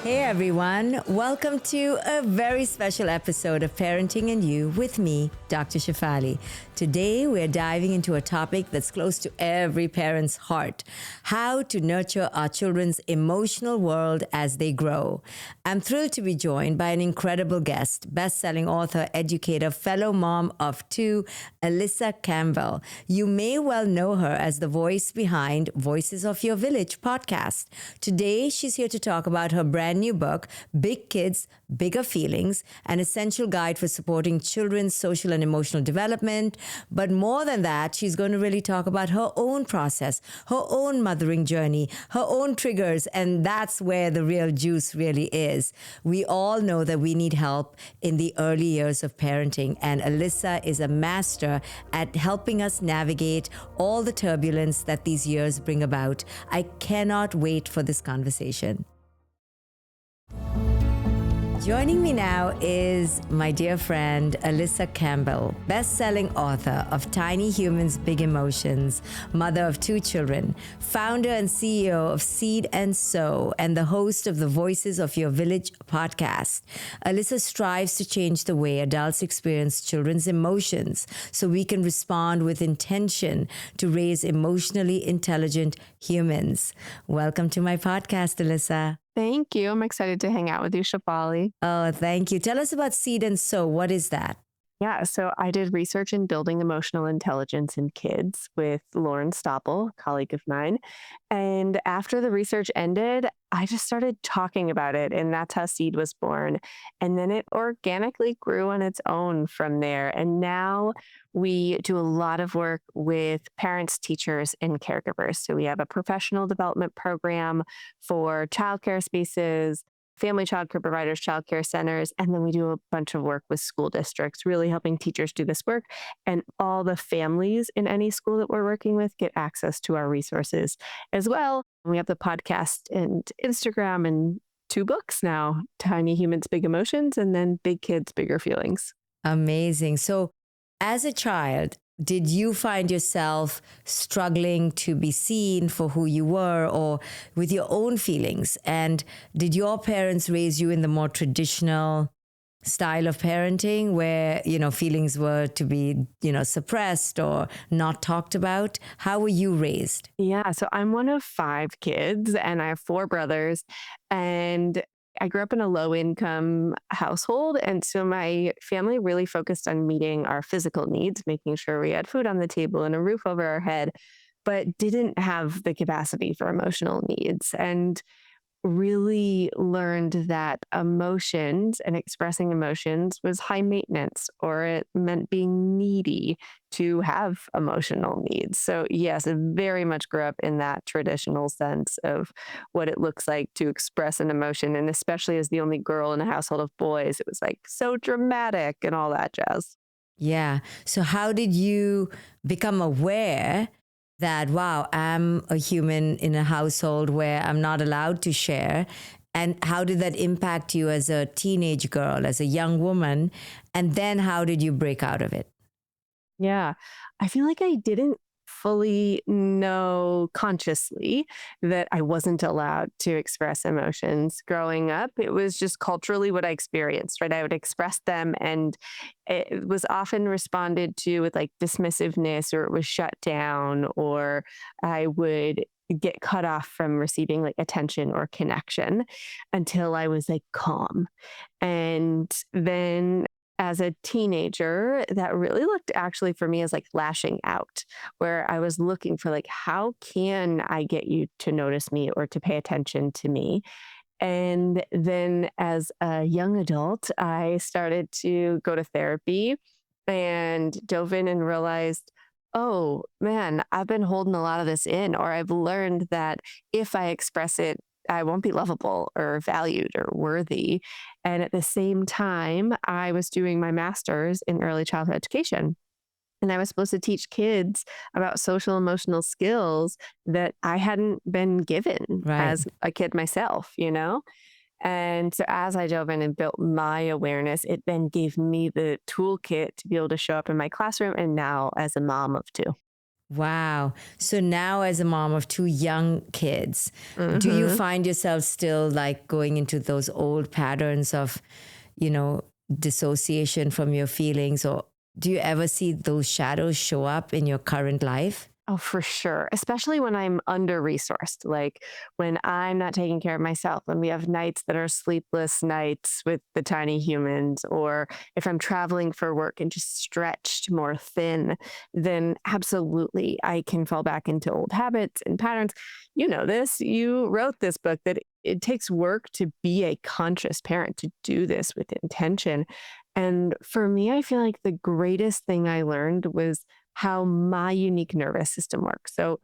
Hey everyone, welcome to a very special episode of Parenting and You with me, Dr. Shefali. Today we're diving into a topic that's close to every parent's heart: how to nurture our children's emotional world as they grow. I'm thrilled to be joined by an incredible guest, best-selling author, educator, fellow mom of two, Alyssa Campbell. You may well know her as the voice behind Voices of Your Village podcast. Today she's here to talk about her brand new book, Big Kids, Bigger Feelings, an essential guide for supporting children's social and emotional development. But more than that, she's going to really talk about her own process, her own mothering journey, her own triggers, and that's where the real juice really is. We all know that we need help in the early years of parenting, and Alyssa is a master at helping us navigate all the turbulence that these years bring about. I cannot wait for this conversation. Joining me now is my dear friend, Alyssa Campbell, best-selling author of Tiny Humans, Big Emotions, mother of two children, founder and CEO of Seed and Sow, and the host of the Voices of Your Village podcast. Alyssa strives to change the way adults experience children's emotions so we can respond with intention to raise emotionally intelligent humans. Welcome to my podcast, Alyssa. Thank you. I'm excited to hang out with you, Shefali. Oh, thank you. Tell us about Seed and Sow. What is that? Yeah, so I did research in building emotional intelligence in kids with Lauren Stoppel, a colleague of mine. And after the research ended, I just started talking about it, and that's how Seed was born. And then it organically grew on its own from there. And now we do a lot of work with parents, teachers, and caregivers. So we have a professional development program for childcare spaces, family childcare providers, childcare centers, and then we do a bunch of work with school districts, really helping teachers do this work. And all the families in any school that we're working with get access to our resources as well. We have the podcast and Instagram and two books now, Tiny Humans, Big Emotions, and then Big Kids, Bigger Feelings. Amazing. So as a child, did you find yourself struggling to be seen for who you were or with your own feelings? And did your parents raise you in the more traditional style of parenting where, feelings were to be, suppressed or not talked about? How were you raised? Yeah, so I'm one of 5 kids and I have 4 brothers. And I grew up in a low income household. And so my family really focused on meeting our physical needs, making sure we had food on the table and a roof over our head, but didn't have the capacity for emotional needs. And really learned that emotions and expressing emotions was high maintenance, or it meant being needy to have emotional needs. So yes, I very much grew up in that traditional sense of what it looks like to express an emotion. And especially as the only girl in a household of boys, it was like so dramatic and all that jazz. Yeah. So how did you become aware that, wow, I'm a human in a household where I'm not allowed to share? And how did that impact you as a teenage girl, as a young woman? And then how did you break out of it? Yeah, I feel like I didn't fully know consciously that I wasn't allowed to express emotions growing up. It was just culturally what I experienced, right? I would express them and it was often responded to with like dismissiveness, or it was shut down, or I would get cut off from receiving like attention or connection until I was like calm. And then as a teenager, that really looked actually for me as like lashing out, where I was looking for like, how can I get you to notice me or to pay attention to me? And then as a young adult, I started to go to therapy and dove in and realized, oh man, I've been holding a lot of this in, or I've learned that if I express it, I won't be lovable or valued or worthy. And at the same time, I was doing my master's in early childhood education. And I was supposed to teach kids about social emotional skills that I hadn't been given Right. as a kid myself, you know? And so as I dove in and built my awareness, it then gave me the toolkit to be able to show up in my classroom and now as a mom of two. Wow. So now, as a mom of two young kids, do you Hmm. find yourself still like going into those old patterns of, you know, dissociation from your feelings? Or do you ever see those shadows show up in your current life? Oh, for sure. Especially when I'm under resourced, like when I'm not taking care of myself, when we have nights that are sleepless nights with the tiny humans, or if I'm traveling for work and just stretched more thin, then absolutely I can fall back into old habits and patterns. You know this. You wrote this book that it takes work to be a conscious parent, to do this with intention. And for me, I feel like the greatest thing I learned was how my unique nervous system works. So,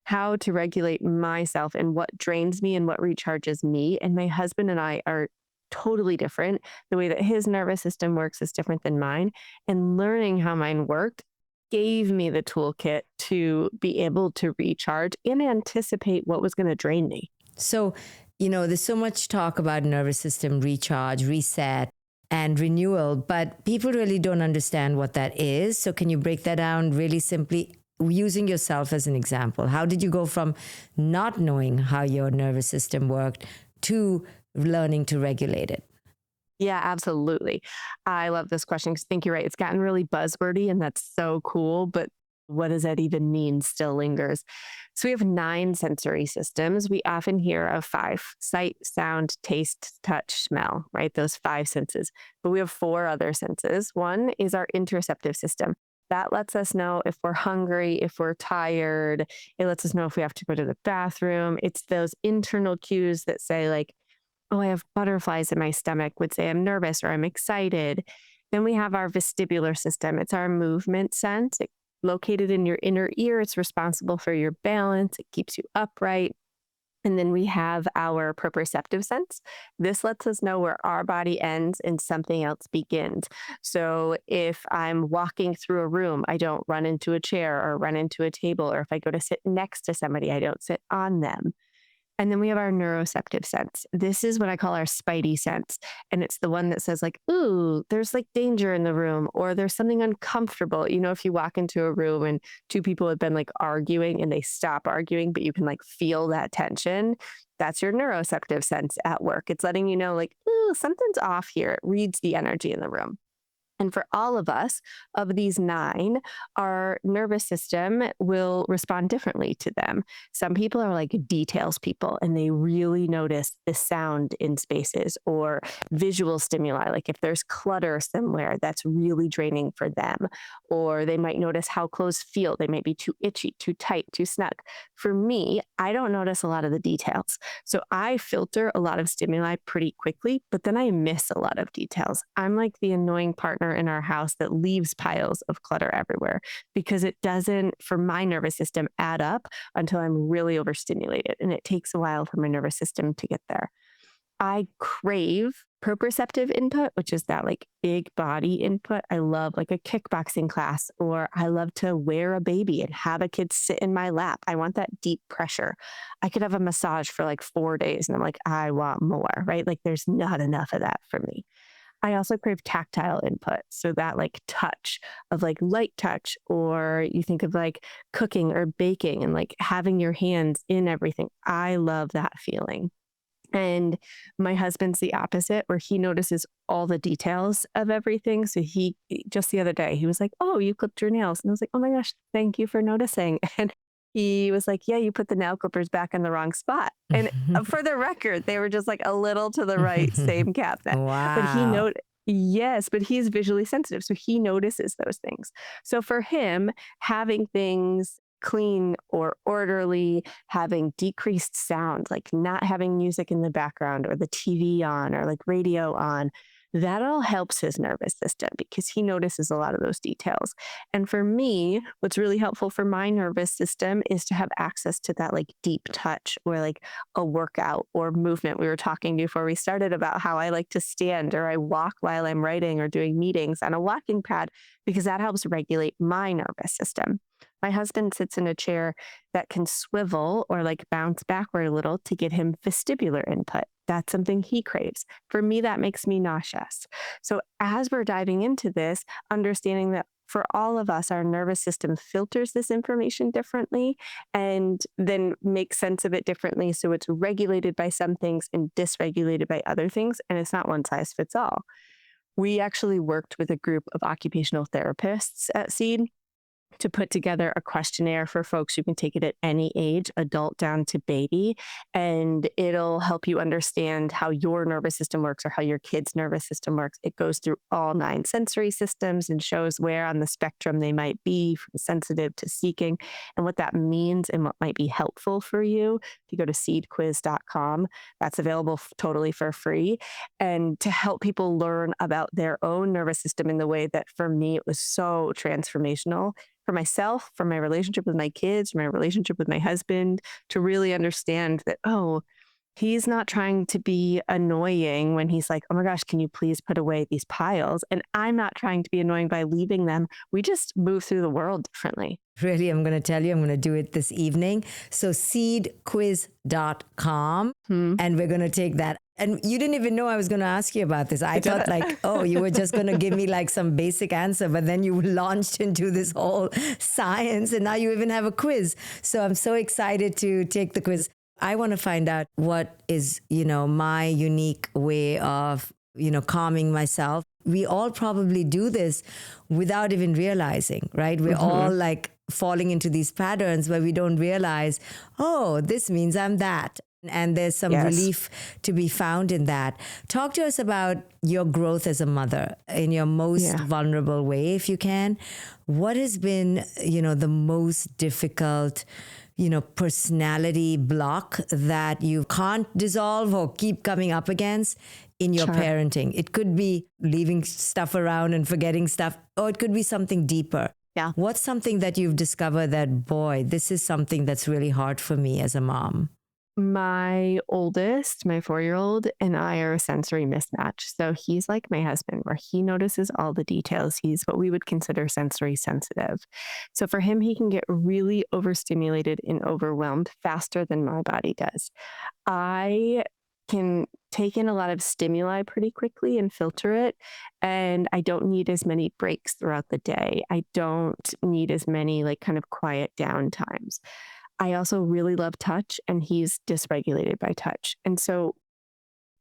how to regulate myself and what drains me and what recharges me. And my husband and I are totally different. The way that his nervous system works is different than mine. And learning how mine worked gave me the toolkit to be able to recharge and anticipate what was going to drain me. So, there's so much talk about nervous system recharge, reset, and renewal, but people really don't understand what that is. So, can you break that down really simply using yourself as an example? How did you go from not knowing how your nervous system worked to learning to regulate it? Yeah, absolutely. I love this question because I think you're right. It's gotten really buzzwordy and that's so cool. But what does that even mean still lingers. So we have nine sensory systems. We often hear of five: sight, sound, taste, touch, smell, right? Those five senses. But we have four other senses. One is our interoceptive system. That lets us know if we're hungry, if we're tired. It lets us know if we have to go to the bathroom. It's those internal cues that say, like, oh, I have butterflies in my stomach, would say I'm nervous or I'm excited. Then we have our vestibular system. It's our movement sense. It, located in your inner ear, it's responsible for your balance. It keeps you upright. And then we have our proprioceptive sense. This lets us know where our body ends and something else begins. So if I'm walking through a room, I don't run into a chair or run into a table, or if I go to sit next to somebody, I don't sit on them. And then we have our neuroceptive sense. This is what I call our spidey sense. And it's the one that says, like, ooh, there's like danger in the room, or there's something uncomfortable. You know, if you walk into a room and two people have been like arguing and they stop arguing, but you can like feel that tension, that's your neuroceptive sense at work. It's letting you know, like, ooh, something's off here. It reads the energy in the room. And for all of us, of these nine, our nervous system will respond differently to them. Some people are like details people and they really notice the sound in spaces or visual stimuli. Like if there's clutter somewhere, that's really draining for them. Or they might notice how clothes feel. They might be too itchy, too tight, too snug. For me, I don't notice a lot of the details. So I filter a lot of stimuli pretty quickly, but then I miss a lot of details. I'm like the annoying partner in our house that leaves piles of clutter everywhere because it doesn't, for my nervous system, add up until I'm really overstimulated. And it takes a while for my nervous system to get there. I crave proprioceptive input, which is that like big body input. I love like a kickboxing class, or I love to wear a baby and have a kid sit in my lap. I want that deep pressure. I could have a massage for like 4 days and I'm like, I want more, right? Like there's not enough of that for me. I also crave tactile input. So that like touch of like light touch, or you think of like cooking or baking and like having your hands in everything. I love that feeling. And my husband's the opposite, where he notices all the details of everything. So he just the other day, he was like, oh, you clipped your nails. And I was like, oh my gosh, thank you for noticing. And he was like, yeah, you put the nail clippers back in the wrong spot. And for the record, they were just like a little to the right, same cabinet. But he Wow. noted, yes, but he's visually sensitive. So he notices those things. So for him, having things clean or orderly, having decreased sound, like not having music in the background or the TV on or like radio on, that all helps his nervous system because he notices a lot of those details. And for me, what's really helpful for my nervous system is to have access to that like deep touch or like a workout or movement. We were talking before we started about how I like to stand or I walk while I'm writing or doing meetings on a walking pad because that helps regulate my nervous system. My husband sits in a chair that can swivel or like bounce backward a little to get him vestibular input. That's something he craves. For me, that makes me nauseous. So, as we're diving into this, understanding that for all of us, our nervous system filters this information differently and then makes sense of it differently. So it's regulated by some things and dysregulated by other things. And it's not one size fits all. We actually worked with a group of occupational therapists at Seed to put together a questionnaire for folks. You can take it at any age, adult down to baby, and it'll help you understand how your nervous system works or how your kid's nervous system works. It goes through all 9 sensory systems and shows where on the spectrum they might be, from sensitive to seeking, and what that means and what might be helpful for you. If you go to seedquiz.com, that's available totally for free. And to help people learn about their own nervous system in the way that for me, it was so transformational for myself, for my relationship with my kids, for my relationship with my husband, to really understand that, oh, he's not trying to be annoying when he's like, oh my gosh, can you please put away these piles? And I'm not trying to be annoying by leaving them. We just move through the world differently. Really, I'm going to tell you, I'm going to do it this evening. So seedquiz.com, and we're going to take that. And you didn't even know I was going to ask you about this. I thought like, oh, you were just going to give me like some basic answer, but then you launched into this whole science and now you even have a quiz. So I'm so excited to take the quiz. I want to find out what is, my unique way of, calming myself. We all probably do this without even realizing, right? We're all like falling into these patterns where we don't realize, oh, this means I'm that. And there's some relief to be found in that. Talk to us about your growth as a mother in your most vulnerable way, if you can. What has been, the most difficult, personality block that you can't dissolve or keep coming up against in your parenting? It could be leaving stuff around and forgetting stuff, or it could be something deeper. Yeah. What's something that you've discovered that, boy, this is something that's really hard for me as a mom? My oldest, my 4-year-old, and I are a sensory mismatch. So he's like my husband, where he notices all the details. He's what we would consider sensory sensitive. So for him, he can get really overstimulated and overwhelmed faster than my body does. I can take in a lot of stimuli pretty quickly and filter it. And I don't need as many breaks throughout the day. I don't need as many like kind of quiet down times. I also really love touch, and he's dysregulated by touch. And so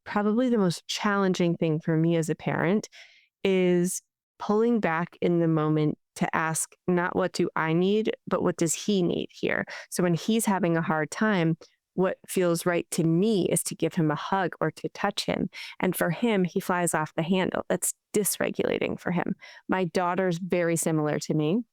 probably the most challenging thing for me as a parent is pulling back in the moment to ask not what do I need, but what does he need here? So when he's having a hard time, what feels right to me is to give him a hug or to touch him. And for him, he flies off the handle. That's dysregulating for him. My daughter's very similar to me.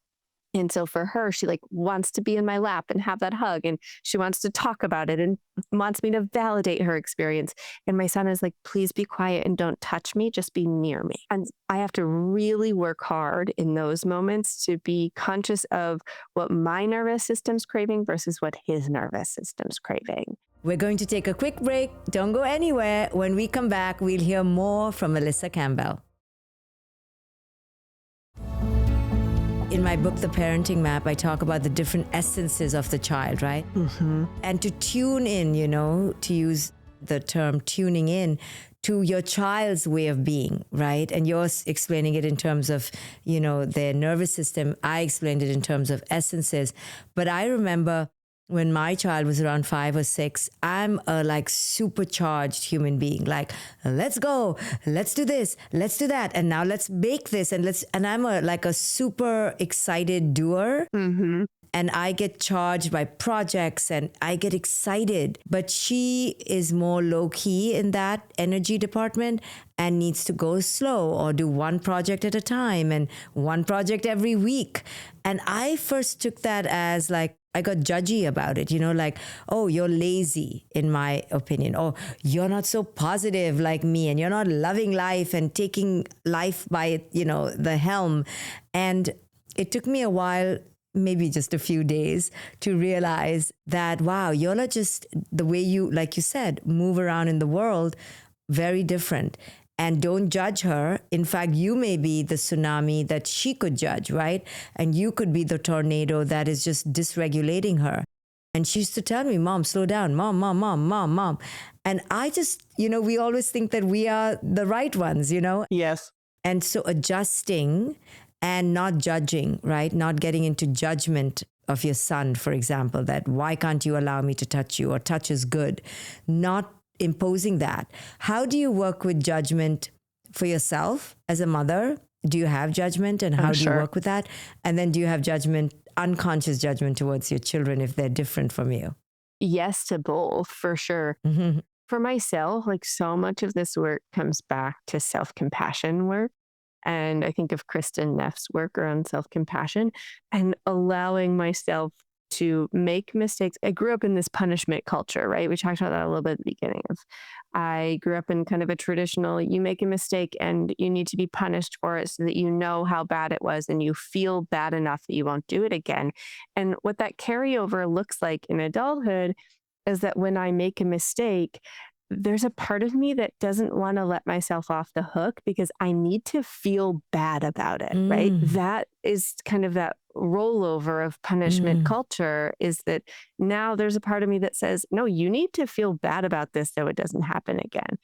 And so for her, she like wants to be in my lap and have that hug, and she wants to talk about it and wants me to validate her experience. And my son is like, please be quiet and don't touch me, just be near me. And I have to really work hard in those moments to be conscious of what my nervous system's craving versus what his nervous system's craving. We're going to take a quick break. Don't go anywhere. When we come back, we'll hear more from Alyssa Campbell. In my book, The Parenting Map, I talk about the different essences of the child, right? And to tune in, to use the term tuning in to your child's way of being, right? And you're explaining it in terms of, their nervous system. I explained it in terms of essences. But I remember when my child was around 5 or 6, I'm a like supercharged human being. Like, let's go, let's do this, let's do that, and now let's bake this, and I'm a super excited doer. And I get charged by projects and I get excited. But she is more low key in that energy department and needs to go slow or do one project at a time and one project every week. And I first took that as like, I got judgy about it, like, oh, you're lazy, in my opinion. Oh, you're not so positive like me, and you're not loving life and taking life by, the helm. And it took me a while, maybe just a few days, to realize that, wow, you're not just the way you, like you said, move around in the world, very different. And don't judge her. In fact, you may be the tsunami that she could judge, right? And you could be the tornado that is just dysregulating her. And she used to tell me, Mom, slow down. Mom. And I just, we always think that we are the right ones, Yes. And so adjusting and not judging, right? Not getting into judgment of your son, for example, that why can't you allow me to touch you, or touch is good, not imposing that. How do you work with judgment for yourself as a mother? Do you have judgment, and how do you work with that? And then do you have judgment, unconscious judgment towards your children if they're different from you? Yes to both, for sure. Mm-hmm. For myself, like so much of this work comes back to self-compassion work. And I think of Kristen Neff's work around self-compassion and allowing myself to make mistakes. I grew up in this punishment culture, right? We talked about that a little bit at the beginning of. I grew up in kind of a traditional, you make a mistake and you need to be punished for it so that you know how bad it was and you feel bad enough that you won't do it again. And what that carryover looks like in adulthood is that when I make a mistake, there's a part of me that doesn't want to let myself off the hook because I need to feel bad about it, right? That is kind of that rollover of punishment culture, is that now there's a part of me that says, no, you need to feel bad about this so it doesn't happen again.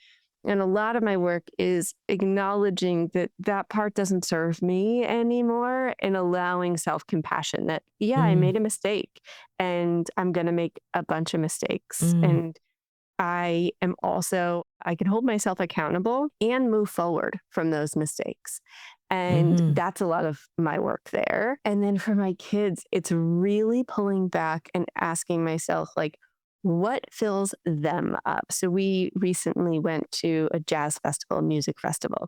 And a lot of my work is acknowledging that that part doesn't serve me anymore and allowing self-compassion that, yeah, I made a mistake and I'm going to make a bunch of mistakes. And I can hold myself accountable and move forward from those mistakes. And that's a lot of my work there. And then for my kids, it's really pulling back and asking myself, like, what fills them up? So we recently went to a jazz festival, music festival.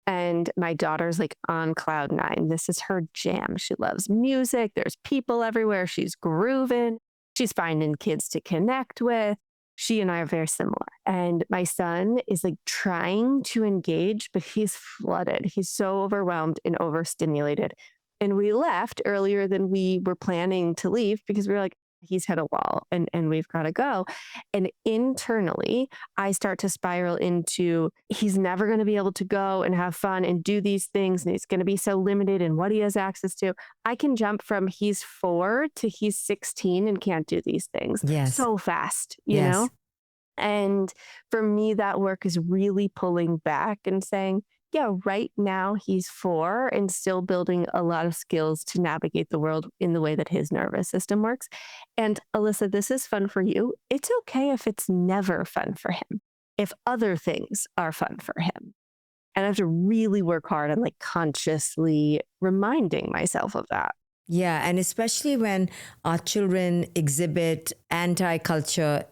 And my daughter's like on cloud nine. This is her jam. She loves music. There's people everywhere. She's grooving. She's finding kids to connect with. She and I are very similar. And my son is like trying to engage, but he's flooded. He's so overwhelmed and overstimulated. And we left earlier than we were planning to leave because we were like, he's hit a wall and we've got to go. And internally, I start to spiral into he's never going to be able to go and have fun and do these things. And he's going to be so limited in what he has access to. I can jump from he's 4 to he's 16 and can't do these things so fast, you know? And for me, that work is really pulling back and saying, yeah, right now he's 4 and still building a lot of skills to navigate the world in the way that his nervous system works. And Alyssa, this is fun for you. It's okay if it's never fun for him, if other things are fun for him. And I have to really work hard on like consciously reminding myself of that. Yeah, and especially when our children exhibit anti-culture,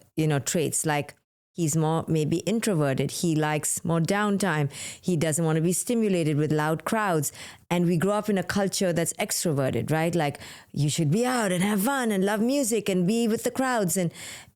traits like he's more maybe introverted. He likes more downtime. He doesn't want to be stimulated with loud crowds. And we grow up in a culture that's extroverted, right? Like you should be out and have fun and love music and be with the crowds. And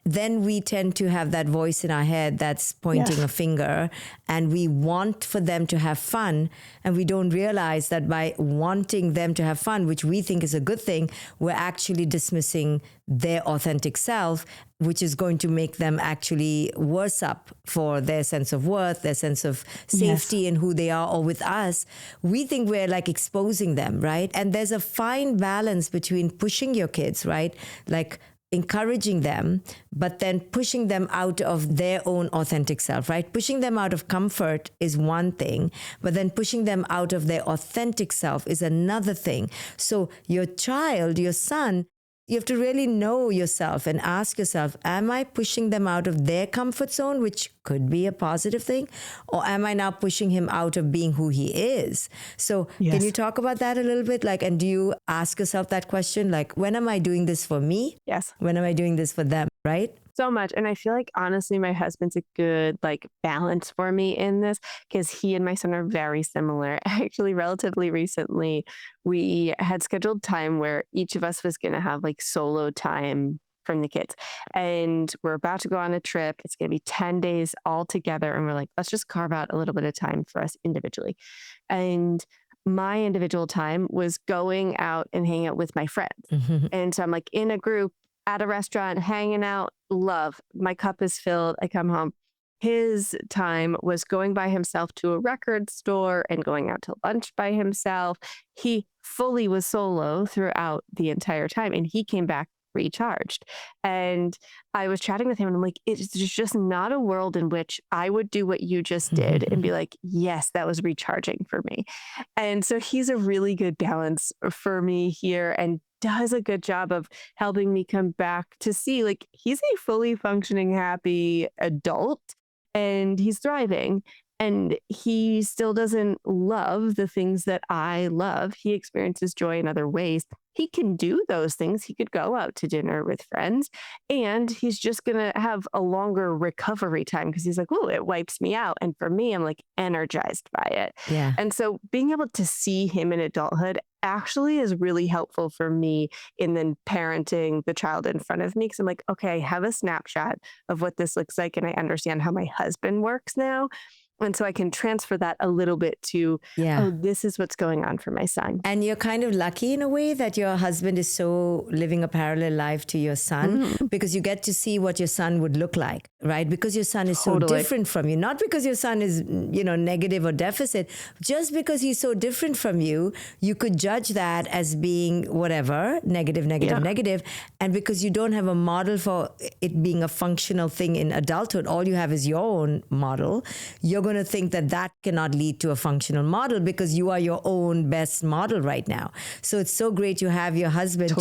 then we tend to have that voice in our head that's pointing a finger, and we want for them to have fun. And we don't realize that by wanting them to have fun, which we think is a good thing, we're actually dismissing their authentic self, which is going to make them actually worse up for their sense of worth, their sense of safety in who they are or with us. We think we're like exposing them, right? And there's a fine balance between pushing your kids, right? Like encouraging them, but then pushing them out of their own authentic self, right? Pushing them out of comfort is one thing, but then pushing them out of their authentic self is another thing. So your child, your son, you have to really know yourself and ask yourself, am I pushing them out of their comfort zone, which could be a positive thing? Or am I now pushing him out of being who he is? So can you talk about that a little bit? Like, and do you ask yourself that question? Like, when am I doing this for me? Yes. When am I doing this for them? Right? So much. And I feel like, honestly, my husband's a good like balance for me in this because he and my son are very similar. Actually, relatively recently, we had scheduled time where each of us was going to have like solo time from the kids. And we're about to go on a trip. It's going to be 10 days all together. And we're like, let's just carve out a little bit of time for us individually. And my individual time was going out and hanging out with my friends. And so I'm like in a group at a restaurant, hanging out, love. My cup is filled. I come home. His time was going by himself to a record store and going out to lunch by himself. He fully was solo throughout the entire time. And he came back recharged. And I was chatting with him and I'm like, it's just not a world in which I would do what you just did and be like, yes, that was recharging for me. And so he's a really good balance for me here and does a good job of helping me come back to see like he's a fully functioning, happy adult and he's thriving. And he still doesn't love the things that I love. He experiences joy in other ways. He can do those things. He could go out to dinner with friends and he's just going to have a longer recovery time because he's like, oh, it wipes me out. And for me, I'm like energized by it. Yeah. And so being able to see him in adulthood actually is really helpful for me in then parenting the child in front of me. Cause I'm like, okay, I have a snapshot of what this looks like and I understand how my husband works now. And so I can transfer that a little bit to, oh, this is what's going on for my son. And you're kind of lucky in a way that your husband is so living a parallel life to your son because you get to see what your son would look like, right? Because your son is so different from you. Not because your son is, negative or deficit. Just because he's so different from you, you could judge that as being whatever, negative. And because you don't have a model for it being a functional thing in adulthood, all you have is your own model. You're going to think that cannot lead to a functional model because you are your own best model right now. So it's so great you have your husband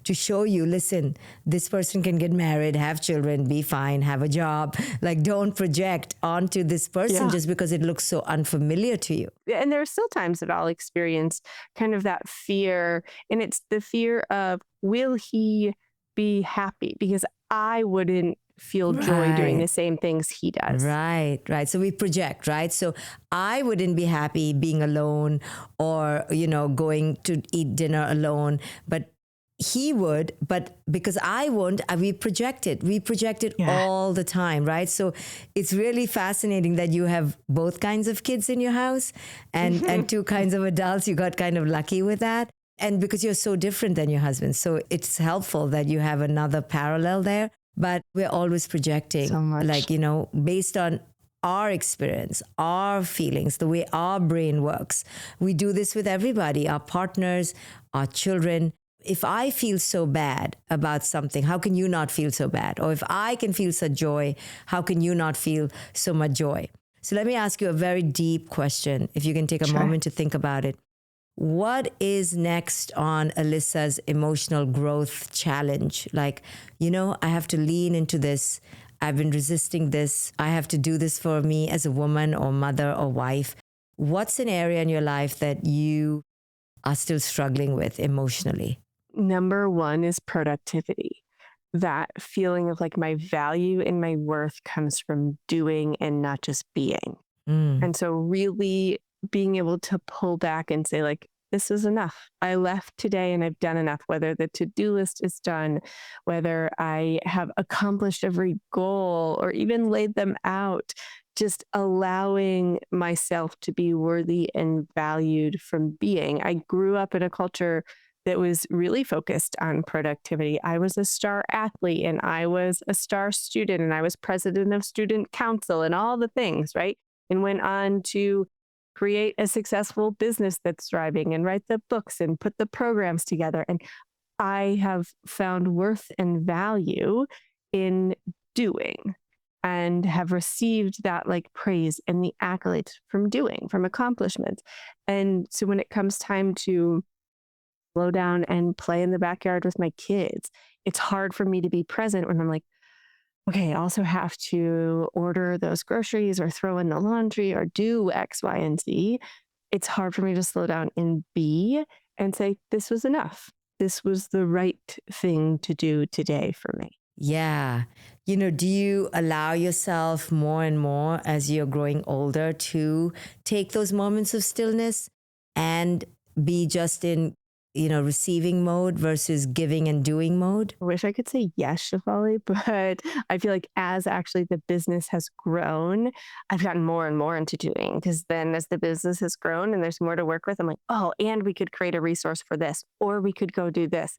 to show you, listen, this person can get married, have children, be fine, have a job. Like, don't project onto this person just because it looks so unfamiliar to you. And there are still times that I'll experience kind of that fear. And it's the fear of, will he be happy? Because I wouldn't feel joy doing the same things he does. Right. So we project, right? So I wouldn't be happy being alone or, going to eat dinner alone, but he would, but because I won't, we project it all the time, right? So it's really fascinating that you have both kinds of kids in your house and two kinds of adults. You got kind of lucky with that. And because you're so different than your husband. So it's helpful that you have another parallel there. But we're always projecting, so much. like, based on our experience, our feelings, the way our brain works. We do this with everybody, our partners, our children. If I feel so bad about something, how can you not feel so bad? Or if I can feel such joy, how can you not feel so much joy? So let me ask you a very deep question, if you can take a moment to think about it. What is next on Alyssa's emotional growth challenge? Like, I have to lean into this. I've been resisting this. I have to do this for me as a woman or mother or wife. What's an area in your life that you are still struggling with emotionally? Number one is productivity. That feeling of like my value and my worth comes from doing and not just being. And so really being able to pull back and say like, this is enough. I left today and I've done enough, whether the to-do list is done, whether I have accomplished every goal or even laid them out, just allowing myself to be worthy and valued from being. I grew up in a culture that was really focused on productivity. I was a star athlete and I was a star student and I was president of student council and all the things, right? And went on to create a successful business that's thriving and write the books and put the programs together. And I have found worth and value in doing and have received that like praise and the accolades from doing, from accomplishments. And so when it comes time to slow down and play in the backyard with my kids, it's hard for me to be present when I'm like, okay, I also have to order those groceries or throw in the laundry or do X, Y, and Z. It's hard for me to slow down and be and say, this was enough. This was the right thing to do today for me. Yeah. Do you allow yourself more and more as you're growing older to take those moments of stillness and be just in receiving mode versus giving and doing mode? I wish I could say yes, Shefali, but I feel like as actually the business has grown, I've gotten more and more into doing, because then as the business has grown and there's more to work with, I'm like, oh, and we could create a resource for this, or we could go do this.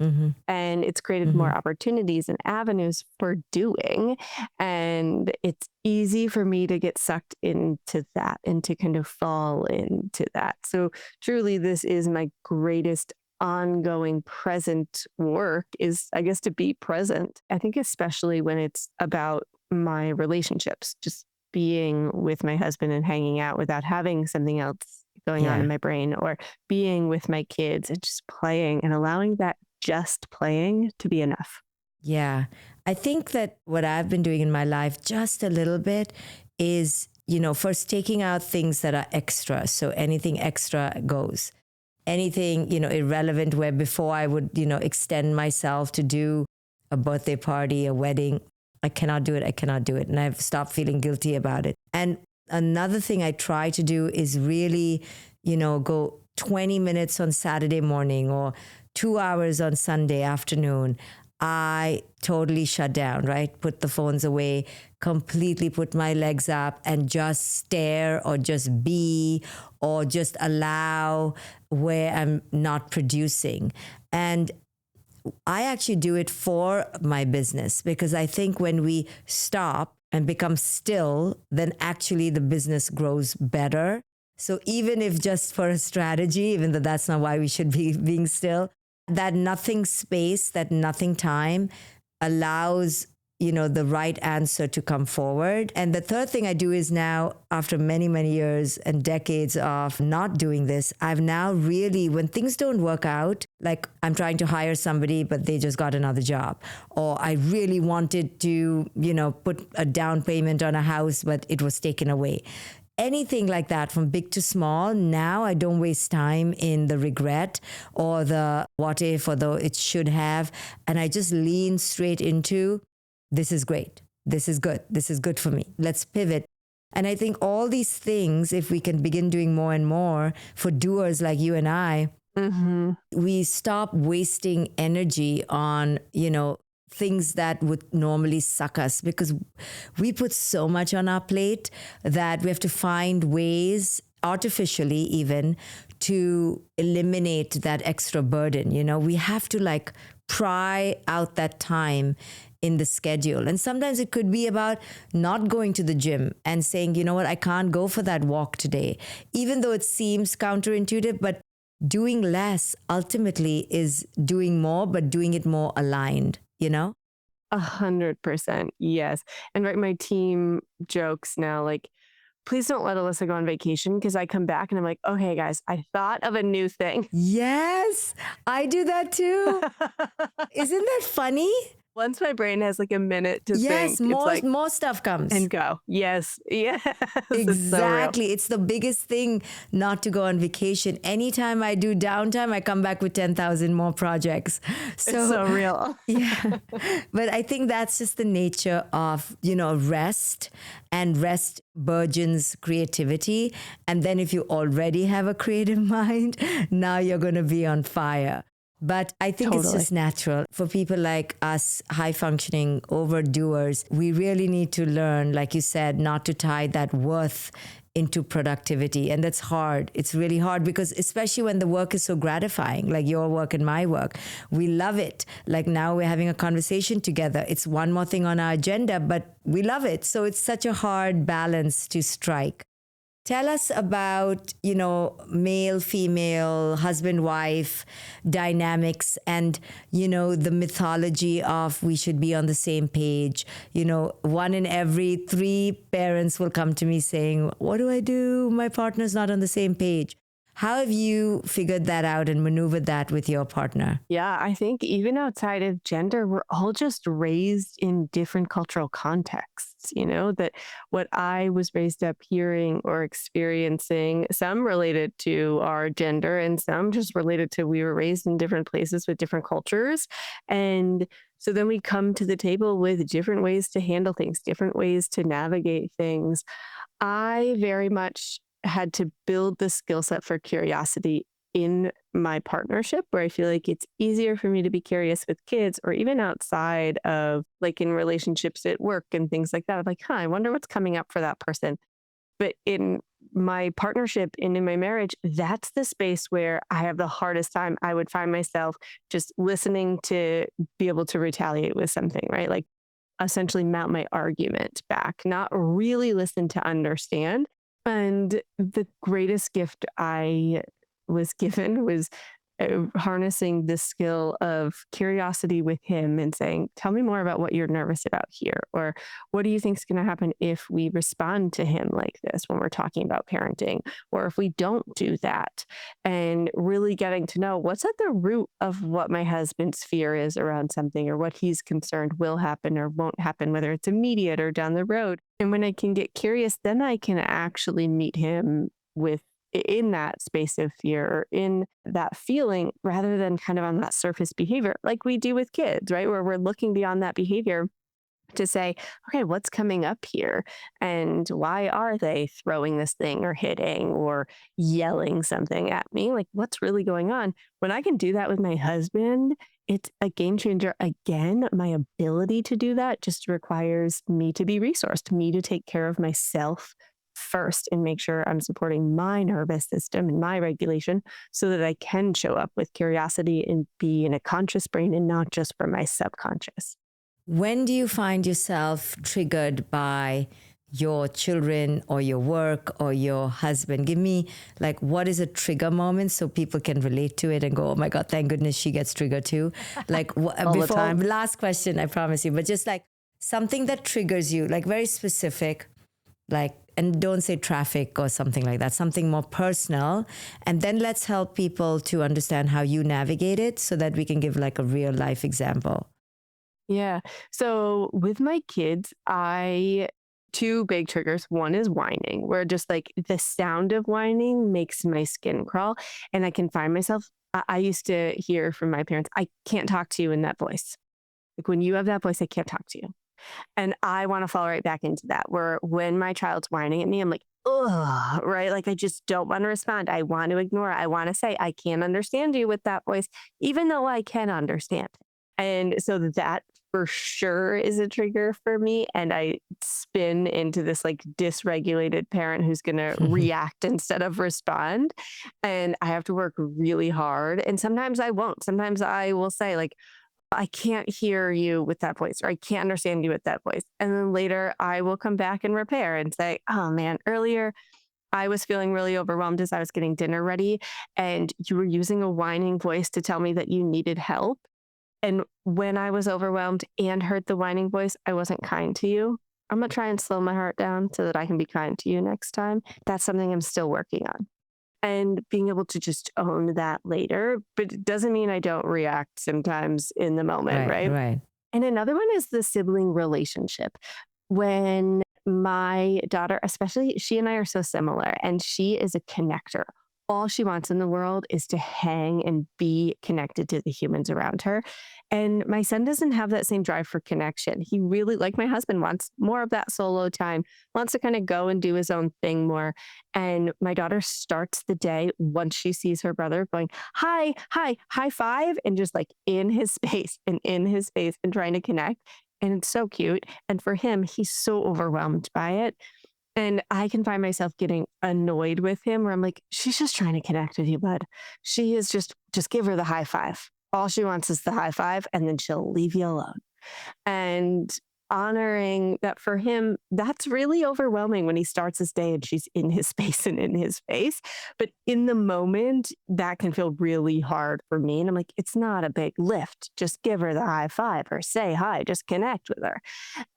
And it's created more opportunities and avenues for doing. And it's easy for me to get sucked into that and to kind of fall into that. So truly, this is my greatest ongoing present work is, I guess, to be present. I think, especially when it's about my relationships, just being with my husband and hanging out without having something else going on Yeah. in my brain, or being with my kids and just playing and allowing that just playing to be enough. Yeah. I think that what I've been doing in my life just a little bit is, first taking out things that are extra. So anything extra goes. Anything, irrelevant, where before I would, extend myself to do a birthday party, a wedding. I cannot do it. I cannot do it. And I've stopped feeling guilty about it. And another thing I try to do is really, go 20 minutes on Saturday morning or 2 hours on Sunday afternoon. I totally shut down, right? Put the phones away, completely put my legs up and just stare or just be or just allow, where I'm not producing. And I actually do it for my business, because I think when we stop and become still, then actually the business grows better. So even if just for a strategy, even though that's not why we should be being still, that nothing space, that nothing time allows, the right answer to come forward. And the third thing I do is now, after many, many years and decades of not doing this, I've now really, when things don't work out, like I'm trying to hire somebody, but they just got another job, or I really wanted to, put a down payment on a house, but it was taken away. Anything like that, from big to small, now I don't waste time in the regret or the what if or the it should have. And I just lean straight into, this is great. This is good. This is good for me. Let's pivot. And I think all these things, if we can begin doing more and more for doers like you and I, we stop wasting energy on, things that would normally suck us, because we put so much on our plate that we have to find ways, artificially even, to eliminate that extra burden. We have to pry out that time in the schedule. And sometimes it could be about not going to the gym and saying, you know what, I can't go for that walk today, even though it seems counterintuitive, but doing less ultimately is doing more, but doing it more aligned. 100%. Yes. And right, my team jokes now, please don't let Alyssa go on vacation, because I come back and I'm like, okay, guys, I thought of a new thing. Yes, I do that too. Isn't that funny? Once my brain has a minute to Yes, think, it's more stuff comes. and go. Yes. Yes. Exactly. It's the biggest thing not to go on vacation. Anytime I do downtime, I come back with 10,000 more projects. It's so real. Yeah. But I think that's just the nature of, rest, and rest burgeons creativity. And then if you already have a creative mind, now you're going to be on fire. But I think It's just natural for people like us, high functioning overdoers. We really need to learn, like you said, not to tie that worth into productivity. And that's hard. It's really hard, because especially when the work is so gratifying, like your work and my work, we love it. Like now we're having a conversation together. It's one more thing on our agenda, but we love it. So it's such a hard balance to strike. Tell us about, male, female, husband, wife dynamics, and, the mythology of we should be on the same page. One in every 3 parents will come to me saying, what do I do? My partner's not on the same page. How have you figured that out and maneuvered that with your partner? Yeah, I think even outside of gender, we're all just raised in different cultural contexts, that what I was raised up hearing or experiencing, some related to our gender and some just related to we were raised in different places with different cultures. And so then we come to the table with different ways to handle things, different ways to navigate things. I very much had to build the skill set for curiosity in my partnership, where I feel like it's easier for me to be curious with kids, or even outside of in relationships at work and things like that. I'm like, I wonder what's coming up for that person. But in my partnership and in my marriage, that's the space where I have the hardest time. I would find myself just listening to be able to retaliate with something, right? Essentially mount my argument back, not really listen to understand. And the greatest gift I was given was harnessing this skill of curiosity with him and saying, tell me more about what you're nervous about here. Or what do you think is going to happen if we respond to him like this when we're talking about parenting? Or if we don't do that? And really getting to know what's at the root of what my husband's fear is around something or what he's concerned will happen or won't happen, whether it's immediate or down the road. And when I can get curious, then I can actually meet him with in that space of fear or in that feeling rather than kind of on that surface behavior like we do with kids, right? Where we're looking beyond that behavior to say, okay, what's coming up here? And why are they throwing this thing or hitting or yelling something at me? Like, what's really going on? When I can do that with my husband, it's a game changer. Again, my ability to do that just requires me to be resourced, me to take care of myself first and make sure I'm supporting my nervous system and my regulation so that I can show up with curiosity and be in a conscious brain and not just for my subconscious. When do you find yourself triggered by your children or your work or your husband? Give me like, what is a trigger moment so people can relate to it and go, oh my God, thank goodness she gets triggered too. Like All the time. last question, I promise you, but just like something that triggers you, like very specific, like, and don't say traffic or something like that, something more personal. And then let's help people to understand how you navigate it so that we can give like a real life example. Yeah. So with my kids, two big triggers. One is whining, where just like the sound of whining makes my skin crawl. And I can find myself, I used to hear from my parents, I can't talk to you in that voice. Like when you have that voice, I can't talk to you. And I want to fall right back into that, where when my child's whining at me, I'm like, ugh, right? Like I just don't want to respond. I want to ignore it. I want to say, I can't understand you with that voice, even though I can understand. And so that for sure is a trigger for me. And I spin into this like dysregulated parent who's going to react instead of respond. And I have to work really hard. And sometimes I won't. Sometimes I will say, like, I can't hear you with that voice, or I can't understand you with that voice. And then later I will come back and repair and say, oh man, earlier I was feeling really overwhelmed as I was getting dinner ready. And you were using a whining voice to tell me that you needed help. And when I was overwhelmed and heard the whining voice, I wasn't kind to you. I'm going to try and slow my heart down so that I can be kind to you next time. That's something I'm still working on. And being able to just own that later, but it doesn't mean I don't react sometimes in the moment, right? Right. And another one is the sibling relationship. When my daughter, especially, she and I are so similar, and she is a connector. All she wants in the world is to hang and be connected to the humans around her. And my son doesn't have that same drive for connection. He really, like my husband, wants more of that solo time, wants to kind of go and do his own thing more. And my daughter starts the day once she sees her brother going, hi, hi, high five, and just like in his space and trying to connect. And it's so cute. And for him, he's so overwhelmed by it. And I can find myself getting annoyed with him where I'm like, she's just trying to connect with you, bud. She is just give her the high five. All she wants is the high five, and then she'll leave you alone. And honoring that for him, that's really overwhelming when he starts his day and she's in his space and in his face. But in the moment, that can feel really hard for me. And I'm like, it's not a big lift. Just give her the high five or say hi, just connect with her.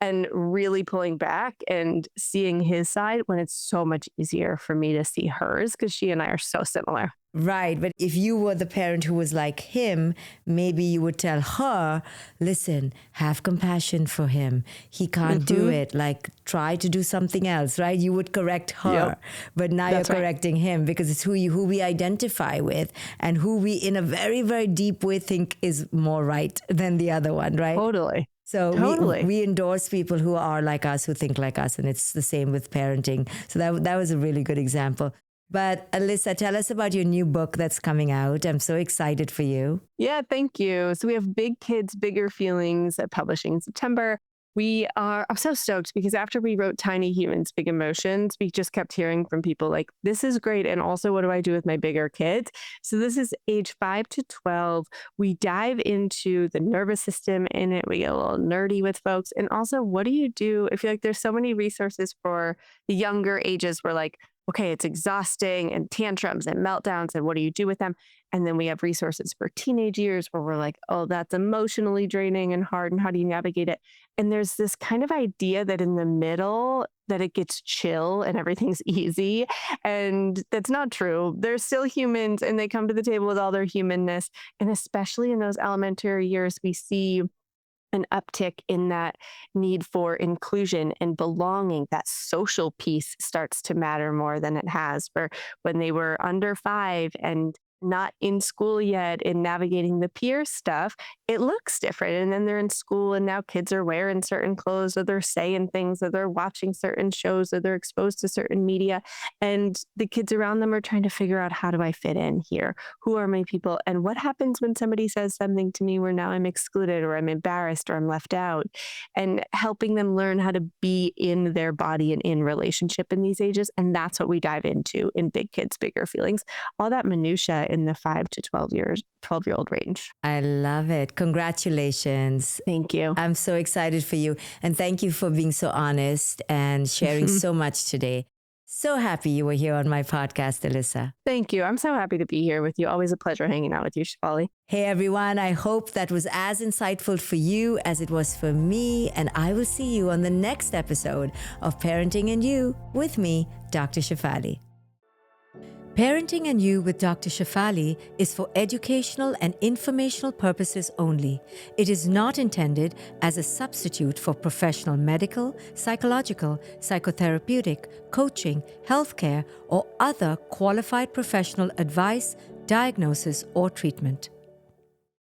And really pulling back and seeing his side when it's so much easier for me to see hers because she and I are so similar. Right. But if you were the parent who was like him, maybe you would tell her, listen, have compassion for him. He can't do it. Like, try to do something else, right? You would correct her. Yep. But now you're correcting him because it's who we identify with and who we, in a very, very deep way, think is more right than the other one, right? Totally. So we endorse people who are like us, who think like us. And it's the same with parenting. So that was a really good example. But Alyssa, tell us about your new book that's coming out. I'm so excited for you. Yeah, thank you. So we have Big Kids, Bigger Feelings publishing in September. I'm so stoked because after we wrote Tiny Humans, Big Emotions, we just kept hearing from people like, this is great. And also, what do I do with my bigger kids? So this is age 5 to 12. We dive into the nervous system in it. We get a little nerdy with folks. And also, what do you do? I feel like there's so many resources for the younger ages where like, okay, it's exhausting and tantrums and meltdowns. And what do you do with them? And then we have resources for teenage years where we're like, oh, that's emotionally draining and hard. And how do you navigate it? And there's this kind of idea that in the middle, that it gets chill and everything's easy. And that's not true. They're still humans and they come to the table with all their humanness. And especially in those elementary years, we see an uptick in that need for inclusion and belonging. That social piece starts to matter more than it has. For when they were under 5 and not in school yet and navigating the peer stuff, it looks different. And then they're in school and now kids are wearing certain clothes, or they're saying things, or they're watching certain shows, or they're exposed to certain media. And the kids around them are trying to figure out, how do I fit in here? Who are my people? And what happens when somebody says something to me where now I'm excluded, or I'm embarrassed, or I'm left out? And helping them learn how to be in their body and in relationship in these ages. And that's what we dive into in Big Kids, Bigger Feelings. All that minutia in the 5 to 12-year-old range. I love it. Congratulations. Thank you. I'm so excited for you. And thank you for being so honest and sharing so much today. So happy you were here on my podcast, Alyssa. Thank you. I'm so happy to be here with you. Always a pleasure hanging out with you, Shefali. Hey, everyone. I hope that was as insightful for you as it was for me. And I will see you on the next episode of Parenting and You with me, Dr. Shefali. Parenting and You with Dr. Shefali is for educational and informational purposes only. It is not intended as a substitute for professional medical, psychological, psychotherapeutic, coaching, healthcare, or other qualified professional advice, diagnosis, or treatment.